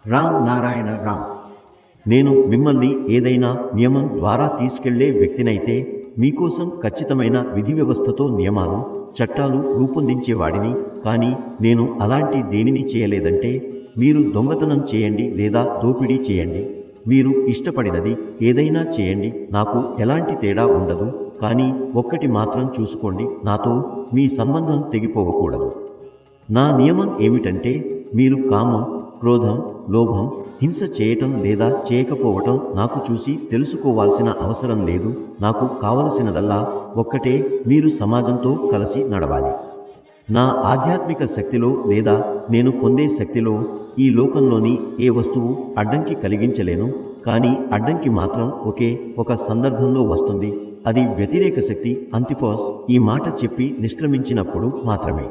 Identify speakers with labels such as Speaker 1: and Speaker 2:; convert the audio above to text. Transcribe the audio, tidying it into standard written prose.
Speaker 1: రామ్ నారాయణ రామ్. నేను మిమ్మల్ని ఏదైనా నియమం ద్వారా తీసుకెళ్లే వ్యక్తినైతే మీకోసం ఖచ్చితమైన విధి వ్యవస్థతో నియమాలు, చట్టాలు రూపొందించేవాడిని. కానీ నేను అలాంటి దేనిని చేయలేదంటే మీరు దొంగతనం చేయండి లేదా దోపిడీ చేయండి, మీరు ఇష్టపడినది ఏదైనా చేయండి, నాకు ఎలాంటి తేడా ఉండదు. కానీ ఒక్కటి మాత్రం చూసుకోండి, నాతో మీ సంబంధం తెగిపోవకూడదు. నా నియమం ఏమిటంటే మీరు కామం, క్రోధం, లోభం, హింస చేయటం లేదా చేయకపోవటం నాకు చూసి తెలుసుకోవాల్సిన అవసరం లేదు. నాకు కావలసినదల్లా ఒక్కటే, మీరు సమాజంతో కలిసి నడవాలి. నా ఆధ్యాత్మిక శక్తిలో లేదా నేను పొందే శక్తిలో ఈ లోకంలోని ఏ వస్తువు అడ్డంకి కలిగించలేను. కానీ అడ్డంకి మాత్రం ఒకే ఒక సందర్భంలో వస్తుంది, అది వ్యతిరేక శక్తి అంతిఫాస్ ఈ మాట చెప్పి నిష్క్రమించినప్పుడు మాత్రమే.